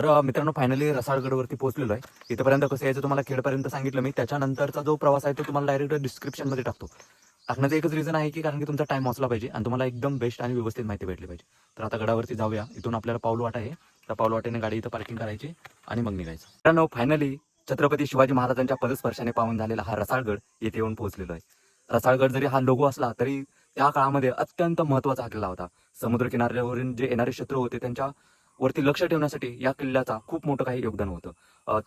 तर मित्रांनो फायनली रसाळगडवरती पोहोचलेलो आहे. इथपर्यंत कसं यायचं तुम्हाला खेडपर्यंत सांगितलं मी. त्याच्यानंतरचा जो प्रवास आहे तो तुम्हाला डायरेक्ट डिस्क्रिप्शनमध्ये टाकतो. टाकण्याचं एकच रिझन आहे की कारण की तुमचा टाइम वाचला पाहिजे आणि तुम्हाला एकदम बेस्ट आणि व्यवस्थित माहिती भेटली पाहिजे. तर आता गडावरती जाऊया. इथून आपल्याला पाऊलवाट आहे. त्या पाऊलवाटेने गाडी इथं पार्किंग करायची आणि मग निघायचं. मित्रांनो फायनली छत्रपती शिवाजी महाराजांच्या पदस्पर्शाने पावन झालेला हा रसाळगड येथे येऊन पोहोचलेलो आहे. रसाळगड जरी हा लोगो असला तरी त्या काळामध्ये अत्यंत महत्त्वाचा किल्ला होता. समुद्र किनाऱ्यावरून जे येणारे शत्रू होते त्यांच्या वरती लक्ष ठेवण्यासाठी या किल्ल्याचा खूप मोठं काही योगदान होतं.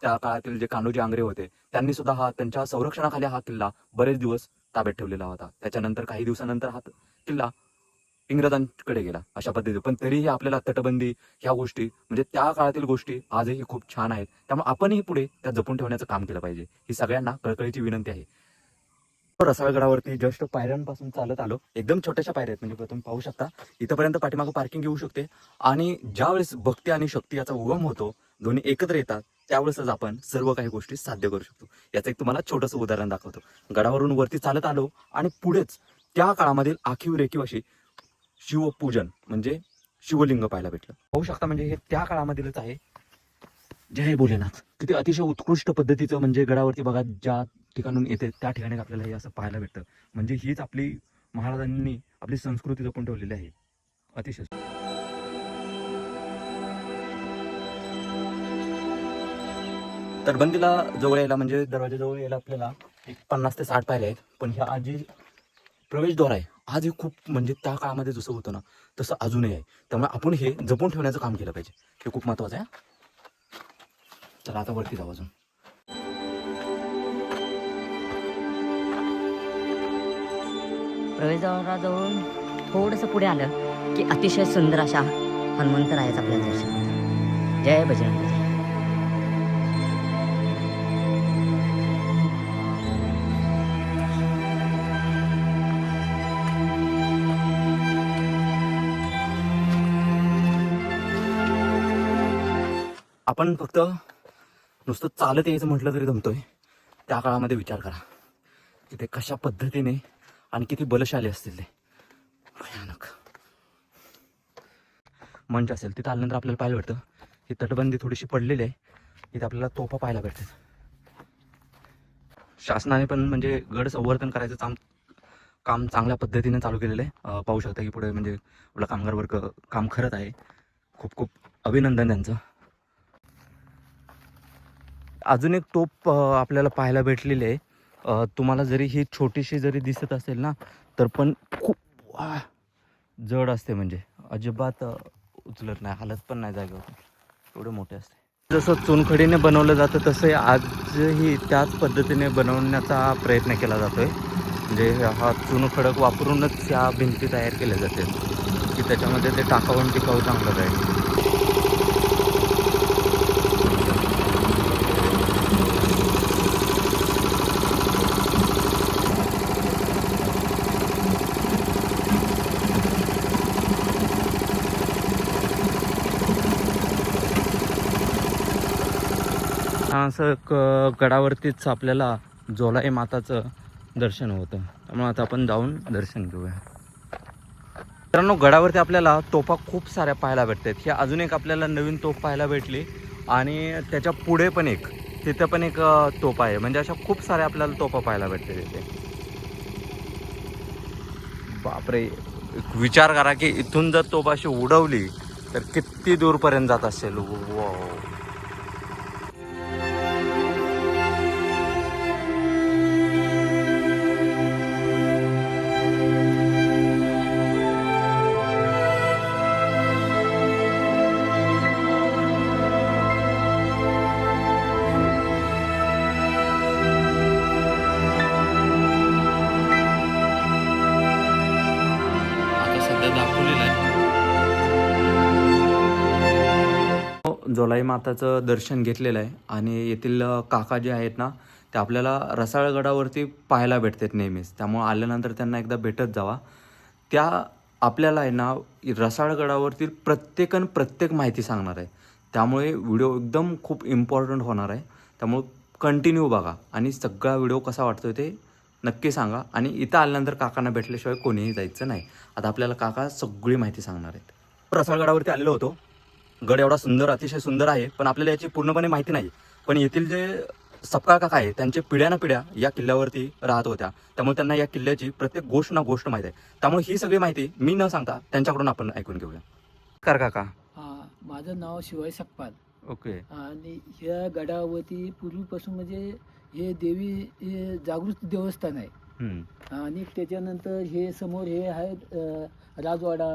त्या काळातील जे कान्होजी आंग्रे होते त्यांनी सुद्धा त्यांच्या संरक्षणाखाली हा किल्ला बरेच दिवस ताब्यात ठेवलेला होता. त्याच्यानंतर काही दिवसानंतर हा किल्ला इंग्रजांकडे गेला अशा पद्धतीने. पण तरीही आपल्याला तटबंदी ह्या गोष्टी म्हणजे त्या काळातील गोष्टी आजही खूप छान आहेत. त्यामुळे आपणही पुढे त्या जपून ठेवण्याचं काम केलं पाहिजे ही सगळ्यांना कळकळीची विनंती आहे. रसाळगडावरती जस्ट पायऱ्यांपासून चालत आलो. एकदम छोट्याशा पायऱ्या आहेत म्हणजे तुम्ही पाहू शकता. इथपर्यंत पाठीमागं पार्किंग येऊ शकते आणि ज्यावेळेस भक्ती आणि शक्ती याचा उगम होतो, दोन्ही एकत्र येतात, त्यावेळेसच आपण सर्व काही गोष्टी साध्य करू शकतो. याचं एक तुम्हाला छोटंसं उदाहरण दाखवतो. गडावरून वरती चालत आलो आणि पुढेच त्या काळामधील आखीव रेखीव अशी शिवपूजन म्हणजे शिवलिंग पाहायला भेटलं. पाहू शकता म्हणजे हे त्या काळामधीलच आहे. जय भोलेनाथ. किती अतिशय उत्कृष्ट पद्धतीचं म्हणजे गडावरती बघा ज्या ठिकाणून येते त्या ठिकाणी आपल्याला हे असं पाहायला भेटतं. म्हणजे हीच आपली महाराजांनी आपली संस्कृती जपून ठेवलेली आहे. अतिशय तटबंदीला जवळ यायला म्हणजे दरवाजाजवळ यायला आपल्याला एक 50 ते 60 पायऱ्या आहेत. पण ह्या आजी प्रवेशद्वार आहे आज हे खूप म्हणजे त्या काळामध्ये जसं होतं ना तसं अजूनही आहे. त्यामुळे आपण हे जपून ठेवण्याचं काम केलं पाहिजे. हे खूप महत्त्वाचं आहे. चला आता वरती जाऊ अजून. प्रवेशद्वाराजवळून थोडंसं पुढे आलं की अतिशय सुंदर अशा हनुमंतरायाचं आपल्याला दर्शन होतं. जय बजरंग बली. आपण फक्त नुसतं चालत यायचं म्हटलं तरी जमतोय. त्या काळामध्ये विचार करा की ते कशा पद्धतीने आणि किती बलशाली असतील ते. भयानक मंच असेल तिथं आल्यानंतर आपल्याला पाहायला भेटतं ही तटबंदी थोडीशी पडलेली आहे. इथे आपल्याला तोफा पाहायला भेटतात. शासनाने पण म्हणजे गड संवर्धन करायचं काम चांगल्या पद्धतीने चालू केलेलं आहे. पाहू शकता की पुढे म्हणजे आपला कामगार वर्ग काम करत आहे. खूप खूप अभिनंदन त्यांचं. अजून एक तोफ आपल्याला पाहायला भेटलेली आहे. तुम्हाला जरी ही छोटीशी जरी दिसत असेल ना तर पण खूप जड असते म्हणजे अजिबात उचलत नाही, हालत पण नाही जागेवर, एवढे मोठे असते. जसं चुनखडीने बनवलं जातं तसं आजही त्याच पद्धतीने बनवण्याचा प्रयत्न केला जातोय. म्हणजे हा चुनखडक वापरूनच ह्या भिंती तयार केल्या जाते की त्याच्यामध्ये ते टाकावून टिकाऊ चांगलं राहील. असं गडावरतीच आपल्याला जोलाई माताचं दर्शन होतं. त्यामुळे आता आपण जाऊन दर्शन घेऊया. मित्रांनो गडावरती आपल्याला तोफा खूप साऱ्या पाहायला भेटतात. ही अजून एक आपल्याला नवीन तोफ पाहायला भेटली आणि त्याच्या पुढे पण एक तिथं पण एक तोफ आहे. म्हणजे अशा खूप साऱ्या आपल्याला तोफा पाहायला भेटते तिथे. बापरे, विचार करा की इथून जर तोफ अशी उडवली तर किती दूरपर्यंत जात असेल. जोलाई माताचं दर्शन घेतलेलं आहे आणि येथील काका जे आहेत ना ते आपल्याला रसाळगडावरती पाहायला भेटतात नेहमीच. त्यामुळे आल्यानंतर त्यांना एकदा भेटत जावा. त्या आपल्याला आहे ना रसाळगडावरती प्रत्येक माहिती सांगणार आहे. त्यामुळे व्हिडिओ एकदम खूप इम्पॉर्टंट होणार आहे. त्यामुळे कंटिन्यू बघा आणि सगळा व्हिडिओ कसा वाटतो ते नक्की सांगा. आणि इथं आल्यानंतर काकांना भेटल्याशिवाय कोणीही जायचं नाही. आता आपल्याला काका सगळी माहिती सांगणार आहेत. रसाळगडावरती आलेलो होतो. गड एवढा सुंदर, अतिशय सुंदर आहे, पण आपल्याला याची पूर्णपणे माहिती नाही. पण येथील जे सपकाळ काका आहे त्यांचे पिढ्यानं पिढ्या या किल्ल्यावरती राहत होत्या, त्यामुळे त्यांना या किल्ल्याची प्रत्येक गोष्ट ना गोष्ट माहिती आहे. त्यामुळे ही सगळी माहिती मी न सांगता त्यांच्याकडून आपण ऐकून घेऊया. कर काका. माझं नाव शिवाय सकपाल. ओके. आणि ह्या गडावरती पूर्वीपासून म्हणजे हे देवी हे जागृत देवस्थान आहे. आणि त्याच्यानंतर हे समोर हे आहेत राजवाडा.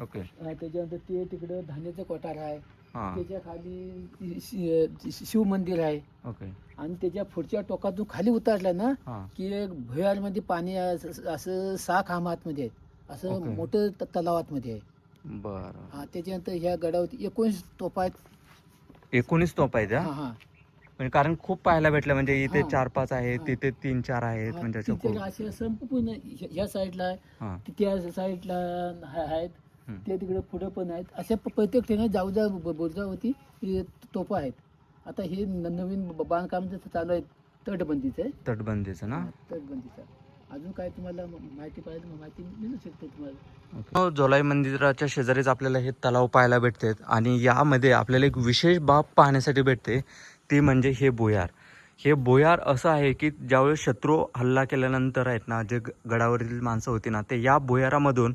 ओके. त्याच्यानंतर ते तिकडं धान्याचं कोठार आहे. हां. त्याच्या खाली शिव मंदिर आहे. ओके. आणि त्याच्या पुढच्या टोकातून खाली उतरलं ना हां. की एक भुयारमध्ये पाणी असं 6 खांब आतमध्ये आहेत, असं ओके. मोठं तलाव आतमध्ये आहे. बरं. त्याच्यानंतर ह्या गडावरती 19 तोफा आहेत. 19 तोफ आहेत. म्हणजे कारण खूप पाहायला भेटलं, म्हणजे इथे हां. 4-5 आहेत, हां. तिथे 3-4 आहेत, म्हणजे असं तिथे खूप. असे संपूर्ण ह्या साईडला आहे, हां. त्या साईडला आहेत, हं. ते तिकडे पुढे पण आहेत. अशा प्रत्येक ठिकाणी जाऊ बुर्जावरती तोफा आहेत. आता हे नवीन बांधकाम जसं चालू आहे तटबंदीचं. तटबंदीचं ना. तटबंदीचं अजून काय तुम्हाला माहिती पाहिजे माहिती मिळू शकते तुम्हाला. जोलाई मंदिराच्या शेजारीच आपल्याला हे तलाव पाहायला भेटते, आणि यामध्ये आपल्याला एक विशेष बाब पाहण्यासाठी भेटते, ती म्हणजे हे बोयार. हे बोयार असं आहे की ज्यावेळेस शत्रू हल्ला केल्यानंतर आहेत ना, जे गडावरील माणसं होती ना, ते या बोयारामधून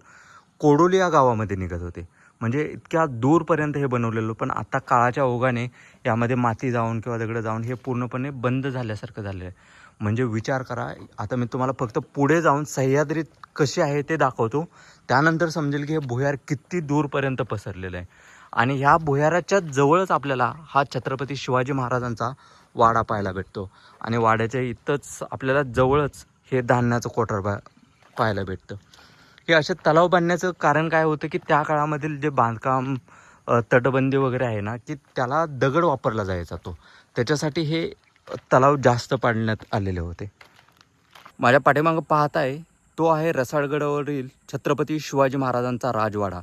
कोडोली या गावामध्ये निघत होते. म्हणजे इतक्या दूरपर्यंत हे बनवलेलं, पण आता काळाच्या ओघाने यामध्ये माती जाऊन किंवा दगडं जाऊन हे पूर्णपणे बंद झाल्यासारखं झालं आहे. म्हणजे विचार करा, आता मी तुम्हाला फक्त पुढे जाऊन सह्याद्री कशी आहे ते दाखवतो, त्यानंतर समजेल की हे भुयार किती दूरपर्यंत पसरलेलं आहे. आणि ह्या भुयाराच्या जवळच आपल्याला हा छत्रपती शिवाजी महाराजांचा वाडा पाहायला भेटतो, आणि वाड्याच्या इथंच आपल्याला जवळच हे धान्याचं कोठार पाहायला भेटतं. हे असे तलाव बांधण्याचं कारण काय होतं की त्या काळामधील जे बांधकाम तटबंदी वगैरे आहे ना, की त्याला दगड वापरला जायचा, त्याच्यासाठी हे तलाव जास्त पाडण्यात आलेले होते. माझ्या पाठीमागं पाहताय तो आहे रसाळगडावरील छत्रपती शिवाजी महाराजांचा राजवाडा.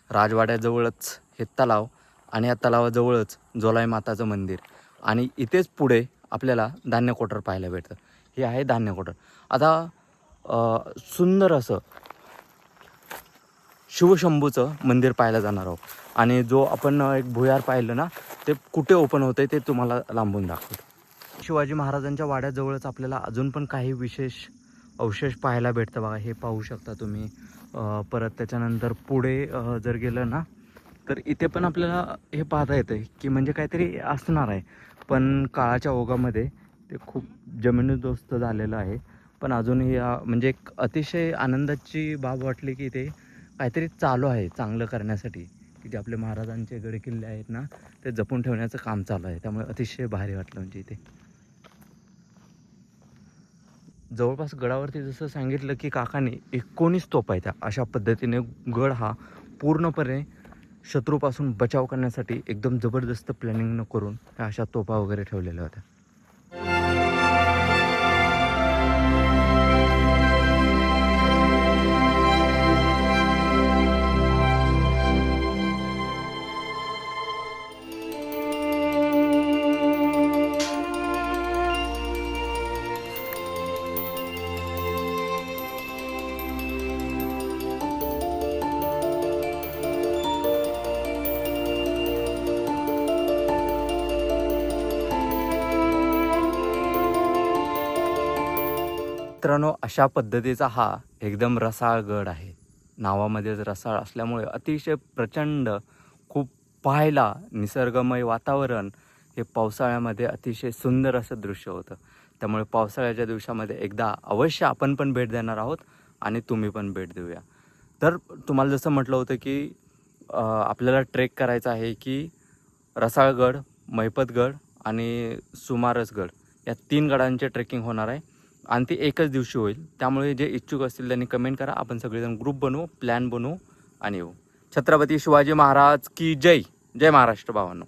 राजवाड्याजवळच हे तलाव, आणि या तलावाजवळच जोलाई माताचं मंदिर, आणि इथेच पुढे आपल्याला धान्य कोठार पाहायला भेटतं. हे आहे धान्य कोठार. आता सुंदर असं शिवशंभूचं मंदिर पाहायला जाणार आहोत, आणि जो आपण एक भुयार पाहिलं ना, ते कुठे ओपन होतं ते तुम्हाला लांबून दाखवतो. शिवाजी महाराजांच्या वाड्याजवळच आपल्याला अजून पण काही विशेष अवशेष पाहायला भेटतं बघा. हे पाहू शकता तुम्ही. परत त्याच्यानंतर पुढे जर गेलं ना, तर इथे पण आपल्याला हे पाहता येतं की म्हणजे काहीतरी असणार आहे, पण काळाच्या ओघामध्ये ते खूप जमिनीदोस्त झालेलं आहे. पण अजूनही म्हणजे एक अतिशय आनंदाची बाब वाटली की ते काहीतरी चालू आहे चांगलं करण्यासाठी, की जे आपले महाराजांचे गड किल्ले आहेत ना, ते जपून ठेवण्याचं काम चालू आहे. त्यामुळे अतिशय भारी वाटलं. म्हणजे इथे जवळपास गडावरती जसं सांगितलं की काकाने 19 तोफा आहेत. अशा पद्धतीने गड हा पूर्णपणे शत्रूपासून बचाव करण्यासाठी एकदम जबरदस्त प्लॅनिंग न करून ह्या अशा तोफा वगैरे ठेवलेल्या होत्या. मित्रांनो, अशा पद्धतीचा हा एकदम रसाळ गड आहे. नावामध्येच रसाळ असल्यामुळे अतिशय प्रचंड, खूप पाहायला निसर्गमय वातावरण, हे पावसाळ्यामध्ये अतिशय सुंदर असं दृश्य होतं. त्यामुळे पावसाळ्याच्या दिवसामध्ये एकदा अवश्य आपण पण भेट देणार आहोत, आणि तुम्ही पण भेट देऊया. तर तुम्हाला जसं म्हटलं होतं की आपल्याला ट्रेक करायचा आहे की रसाळगड, मैपतगड आणि सुमारसगड, या 3 गडांचे ट्रेकिंग होणार आहे, आणि ती एकच दिवशी होईल. त्यामुळे जे इच्छुक असतील त्यांनी कमेंट करा, आपण सगळेजण ग्रुप बनवू, प्लॅन बनवू आणि येऊ. छत्रपती शिवाजी महाराज की जय. जय महाराष्ट्र भावांनो.